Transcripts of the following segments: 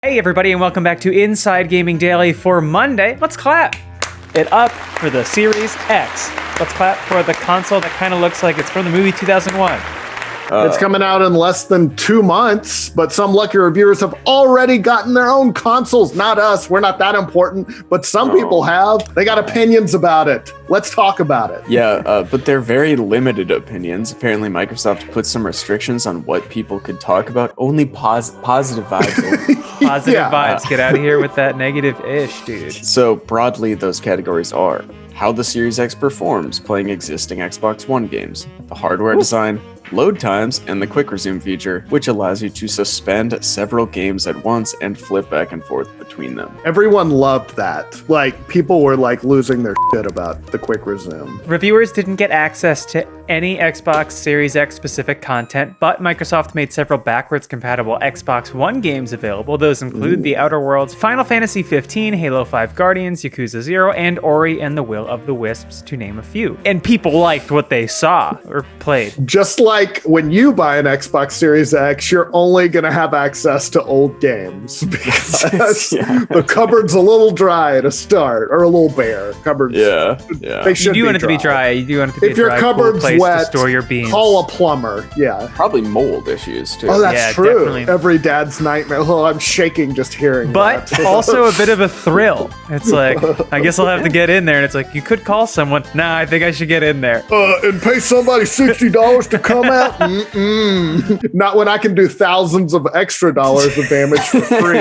Hey everybody, and welcome back to Inside Gaming Daily for Monday. Let's clap it up for the Series X. Let's clap for the console that kind of looks like it's from the movie 2001. It's coming out in less than 2 months, but some lucky reviewers have already gotten their own consoles. Not us. We're not that important, but some people have. They got opinions about it. Let's talk about it. Yeah, but they're very limited opinions. Apparently, Microsoft put some restrictions on what people could talk about. Only positive vibes. Positive vibes. Get out of here with that negative-ish, dude. So broadly, those categories are how the Series X performs playing existing Xbox One games, the hardware design, load times, and the quick resume feature, which allows you to suspend several games at once and flip back and forth between them. Everyone loved that. Like, people were like losing their shit about the quick resume. Reviewers didn't get access to any Xbox Series X specific content, but Microsoft made several backwards compatible Xbox One games available. Those include The Outer Worlds, Final Fantasy 15, Halo 5 Guardians, Yakuza 0, and Ori and the Will of the Wisps, to name a few. And people liked what they saw or played. Just like when you buy an Xbox Series X, you're only going to have access to old games because the cupboard's a little dry to start, or a little bare. Cupboards. Yeah. They should You do be want it to be dry. You do want it to be if a your dry, cupboard's cool place wet, to store your beans. call a plumber. Yeah. Probably mold issues, too. Oh, that's Yeah, true. definitely. Every dad's nightmare. Oh, I'm shaking just hearing But that. also a bit of a thrill. It's like, I guess I'll have to get in there. And it's like, you could call someone. Nah, I think I should get in there. And pay somebody $60 to come out? Not when I can do thousands of extra dollars of damage for free.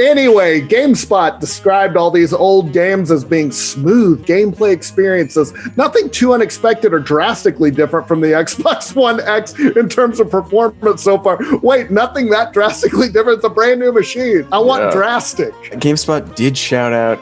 Anyway, GameSpot described all these old games as being smooth gameplay experiences. Nothing too unexpected or drastically different from the Xbox One X in terms of performance so far. Wait, nothing that drastically different. It's a brand new machine. I want drastic. GameSpot did shout out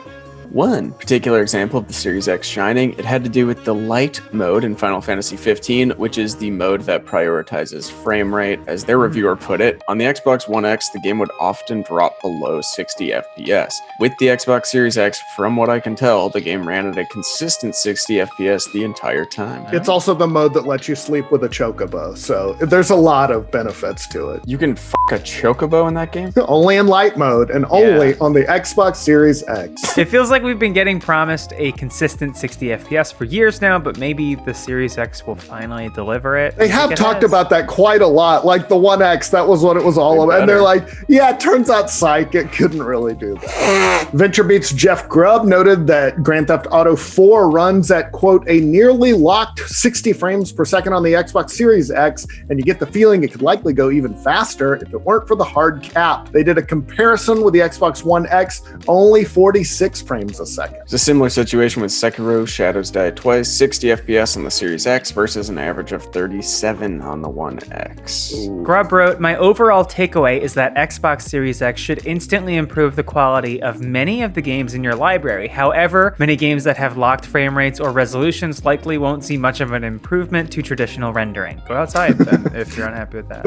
one particular example of the Series X shining. It had to do with the light mode in Final Fantasy 15, which is the mode that prioritizes frame rate. As their reviewer put it, on the Xbox One X, the game would often drop below 60 FPS. With the Xbox Series X, from what I can tell, the game ran at a consistent 60 FPS the entire time. It's also the mode that lets you sleep with a chocobo, so there's a lot of benefits to it. You can f*** a chocobo in that game? Only in light mode and only on the Xbox Series X. It feels like we've been getting promised a consistent 60 FPS for years now, but maybe the Series X will finally deliver it. They have talked about that quite a lot. Like the One X, that was what it was all about. And they're like, yeah, it turns out psych, it couldn't really do that. VentureBeat's Jeff Grubb noted that Grand Theft Auto 4 runs at, quote, a nearly locked 60 frames per second on the Xbox Series X, and you get the feeling it could likely go even faster if it weren't for the hard cap. They did a comparison with the Xbox One X, only 46 frames a second. It's a similar situation with Sekiro, Shadows Die Twice, 60 FPS on the Series X versus an average of 37 on the One X. Grubb wrote, my overall takeaway is that Xbox Series X should instantly improve the quality of many of the games in your library. However, many games that have locked frame rates or resolutions likely won't see much of an improvement to traditional rendering. Go outside then if you're unhappy with that.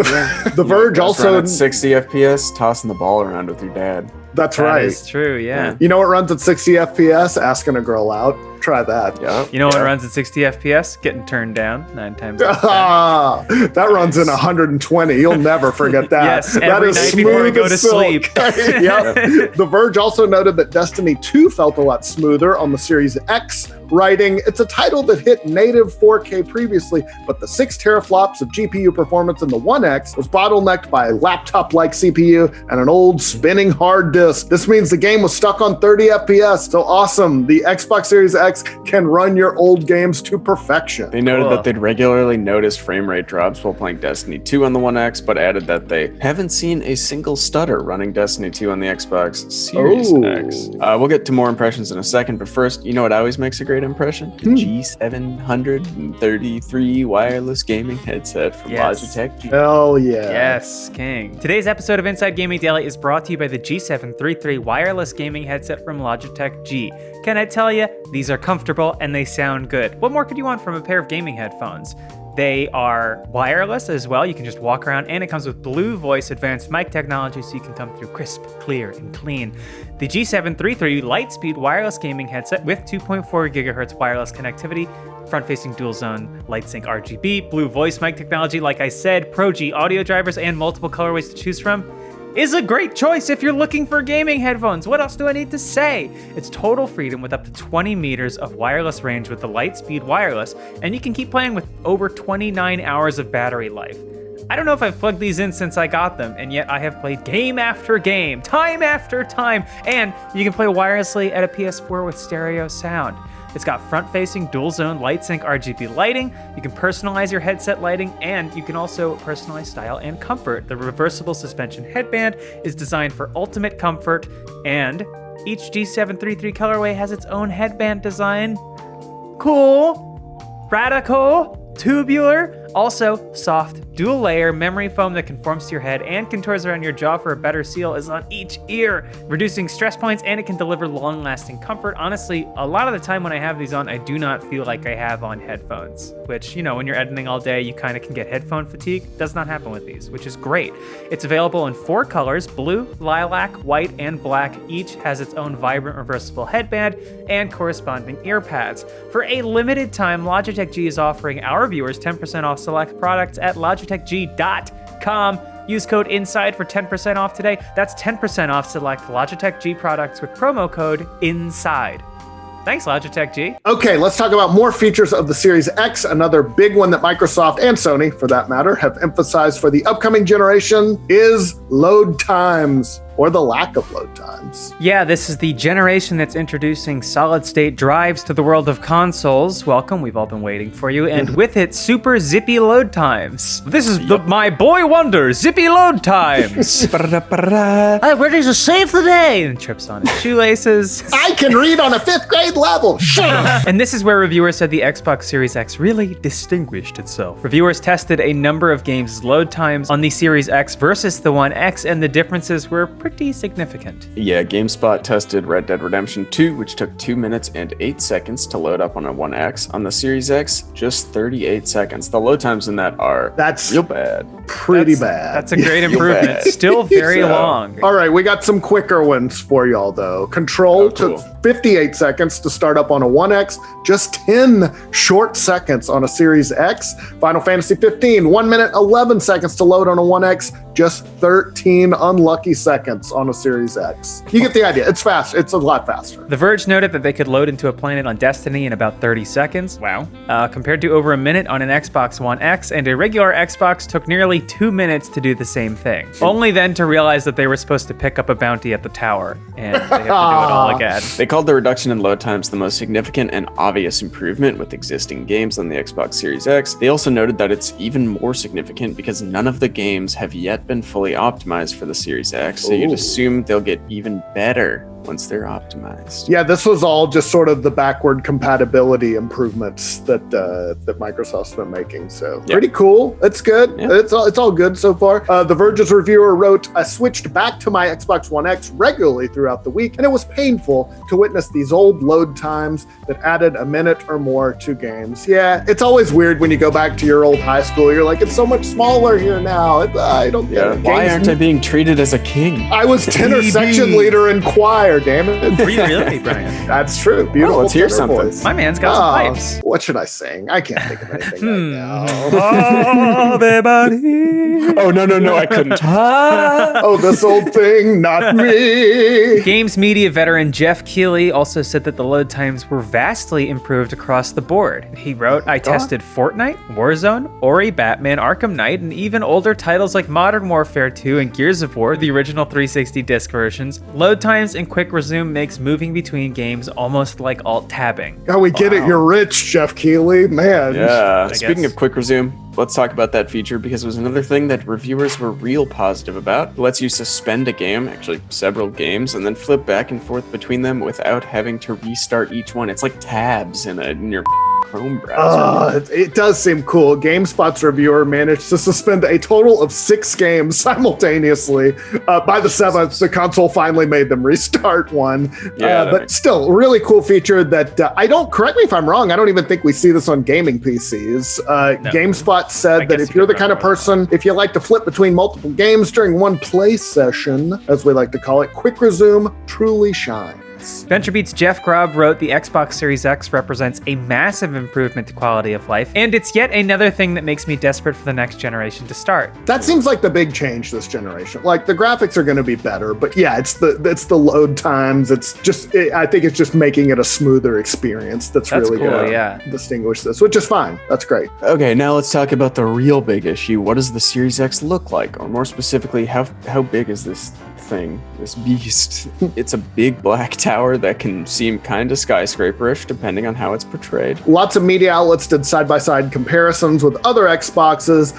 The Verge also... at 60 FPS, tossing the ball around with your dad. That's right. That is true, yeah. You know what runs at 60 FPS? Asking a girl out. Try that. Yeah. You know what runs at 60 FPS? Getting turned down 9 times out of 10. Ah, that runs in 120. You'll never forget that. Yes, that every is night before we smooth go as to silk. sleep. Yep. The Verge also noted that Destiny 2 felt a lot smoother on the Series X, writing, it's a title that hit native 4K previously, but the 6 teraflops of GPU performance in the One X was bottlenecked by a laptop-like CPU and an old spinning hard disk. This means the game was stuck on 30 FPS. So awesome. The Xbox Series X can run your old games to perfection. They noted that they'd regularly notice frame rate drops while playing Destiny 2 on the One X, but added that they haven't seen a single stutter running Destiny 2 on the Xbox Series X. We'll get to more impressions in a second, but first, you know what always makes a great impression? The G733 wireless gaming headset from Logitech G. Hell yeah. Yes, king. Today's episode of Inside Gaming Daily is brought to you by the G733 wireless gaming headset from Logitech G. Can I tell you, these are comfortable and they sound good. What more could you want from a pair of gaming headphones? They are wireless as well. You can just walk around, and it comes with Blue Voice advanced mic technology, so you can come through crisp, clear, and clean. The G733 Lightspeed wireless gaming headset with 2.4 gigahertz wireless connectivity, front-facing dual-zone LightSync RGB, Blue Voice mic technology, like I said, Pro G audio drivers, and multiple colorways to choose from. is a great choice if you're looking for gaming headphones. What else do I need to say? It's total freedom with up to 20 meters of wireless range with the Lightspeed wireless, and you can keep playing with over 29 hours of battery life. I don't know if I've plugged these in since I got them, and yet I have played game after game, time after time, and you can play wirelessly at a PS4 with stereo sound. It's got front-facing dual-zone light-sync RGB lighting, you can personalize your headset lighting, and you can also personalize style and comfort. The reversible suspension headband is designed for ultimate comfort, and each G733 colorway has its own headband design. Cool, radical, tubular, also soft, dual layer memory foam that conforms to your head and contours around your jaw for a better seal is on each ear, reducing stress points, and it can deliver long-lasting comfort. Honestly, a lot of the time when I have these on, I do not feel like I have on headphones, which, you know, when you're editing all day, you kind of can get headphone fatigue. Does not happen with these, which is great. It's available in 4 colors, blue, lilac, white, and black. Each has its own vibrant reversible headband and corresponding ear pads. For a limited time, Logitech G is offering our viewers 10% off select products at logitechg.com. Use code INSIDE for 10% off today. That's 10% off select Logitech G products with promo code INSIDE. Thanks, Logitech G. Okay, let's talk about more features of the Series X. Another big one that Microsoft and Sony, for that matter, have emphasized for the upcoming generation is load times, or the lack of load times. Yeah, this is the generation that's introducing solid-state drives to the world of consoles. Welcome, we've all been waiting for you. And with it, super zippy load times. This is my boy wonder, zippy load times. I'm ready to save the day. And trips on his shoelaces. I can read on a 5th grade level. Shut up. And this is where reviewers said the Xbox Series X really distinguished itself. Reviewers tested a number of games' load times on the Series X versus the One X, and the differences were pretty significant. Yeah, GameSpot tested Red Dead Redemption 2, which took 2 minutes and 8 seconds to load up on a One X. On the Series X, just 38 seconds. The load times in that are real bad. Pretty bad. That's a great improvement. Still very long. All right, we got some quicker ones for y'all, though. Control took 58 seconds to start up on a One X, just 10 short seconds on a Series X. Final Fantasy 15, 1 minute, 11 seconds to load on a One X, just 13 unlucky seconds on a Series X. You get the idea. It's fast. It's a lot faster. The Verge noted that they could load into a planet on Destiny in about 30 seconds. Wow. Compared to over a minute on an Xbox One X, and a regular Xbox took nearly 2 minutes to do the same thing. Only then to realize that they were supposed to pick up a bounty at the tower, and they have to do it all again. They called the reduction in load times the most significant and obvious improvement with existing games on the Xbox Series X. They also noted that it's even more significant because none of the games have yet been fully optimized for the Series X, so you'd assume they'll get even better once they're optimized. Yeah, this was all just sort of the backward compatibility improvements that Microsoft's been making. So pretty cool. It's good. Yeah. It's all good so far. The Verge's reviewer wrote, I switched back to my Xbox One X regularly throughout the week, and it was painful to witness these old load times that added a minute or more to games. Yeah, it's always weird when you go back to your old high school. You're like, it's so much smaller here now. I don't get it. Why aren't I being treated as a king? I was tenor section leader in choir, damn it. Really, Brian? That's true. Beautiful. Let's hear something. Voice. My man's got some pipes. What should I sing? I can't think of anything right now. Oh, everybody. Oh, no, I couldn't. Oh, this old thing, not me. Games media veteran Jeff Keighley also said that the load times were vastly improved across the board. He wrote, I tested Fortnite, Warzone, Ori, Batman, Arkham Knight, and even older titles like Modern Warfare 2 and Gears of War, the original 360 disc versions. Load times and quick resume makes moving between games almost like alt-tabbing. Oh, we get it. You're rich, Jeff Keighley. Man. Yeah. Speaking of quick resume, let's talk about that feature because it was another thing that reviewers were real positive about. It lets you suspend a game, actually several games, and then flip back and forth between them without having to restart each one. It's like tabs in your Chrome browser. It does seem cool. GameSpot's reviewer managed to suspend a total of 6 games simultaneously. By the 7th, the console finally made them restart one. But still, really cool feature that correct me if I'm wrong, I don't even think we see this on gaming PCs. No. GameSpot said that if you're the kind of person, if you like to flip between multiple games during one play session, as we like to call it, quick resume truly shines. Yes. VentureBeat's Jeff Grubb wrote the Xbox Series X represents a massive improvement to quality of life, and it's yet another thing that makes me desperate for the next generation to start. That seems like the big change this generation. Like the graphics are going to be better, but yeah, it's the load times. I think it's just making it a smoother experience. That's really cool, going to distinguish this, which is fine. That's great. Okay, now let's talk about the real big issue. What does the Series X look like? Or more specifically, how big is this thing, this beast? It's a big black tower that can seem kind of skyscraper-ish depending on how it's portrayed. Lots of media outlets did side-by-side comparisons with other Xboxes.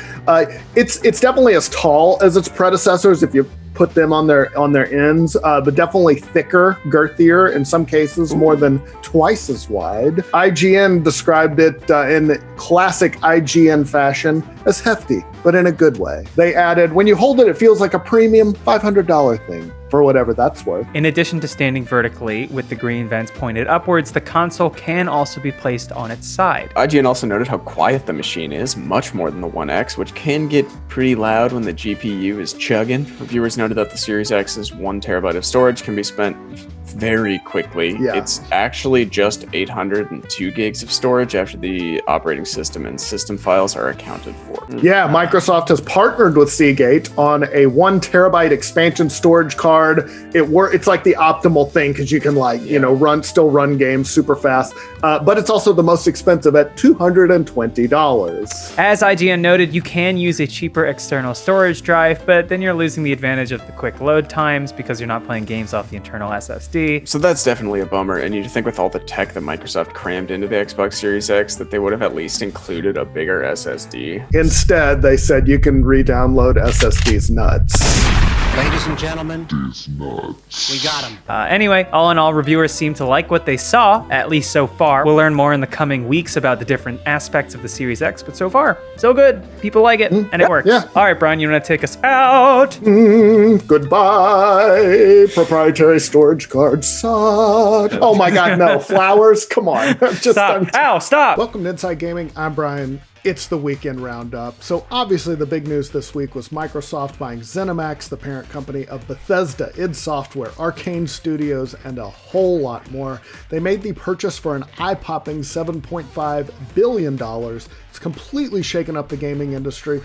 It's definitely as tall as its predecessors if you put them on their ends, but definitely thicker, girthier, in some cases more than twice as wide. IGN described it in classic IGN fashion as hefty, but in a good way. They added, when you hold it, it feels like a premium $500 thing, for whatever that's worth. In addition to standing vertically with the green vents pointed upwards, the console can also be placed on its side. IGN also noted how quiet the machine is, much more than the One X, which can get pretty loud when the GPU is chugging. Reviewers noted that the Series X's 1 terabyte of storage can be spent very quickly. Yeah. It's actually just 802 gigs of storage after the operating system and system files are accounted for. Yeah, Microsoft has partnered with Seagate on a 1 terabyte expansion storage card. It's like the optimal thing because you can still run games super fast, but it's also the most expensive at $220. As IGN noted, you can use a cheaper external storage drive, but then you're losing the advantage of the quick load times because you're not playing games off the internal SSD. So that's definitely a bummer, and you'd think with all the tech that Microsoft crammed into the Xbox Series X that they would have at least included a bigger SSD. Instead, they said you can re-download SSDs nuts. Ladies and gentlemen, we got him. Anyway, all in all, reviewers seem to like what they saw, at least so far. We'll learn more in the coming weeks about the different aspects of the Series X, but so far, so good. People like it, and it works. Yeah. All right, Brian, you want to take us out? Goodbye. Proprietary storage card suck. Oh my God, no. Flowers? Come on. Stop. Ow, stop. Welcome to Inside Gaming. I'm Brian. It's the weekend roundup. So obviously the big news this week was Microsoft buying Xenomax, the parent company of Bethesda, id Software, Arcane Studios, and a whole lot more. They made the purchase for an eye-popping $7.5 billion. It's completely shaken up the gaming industry.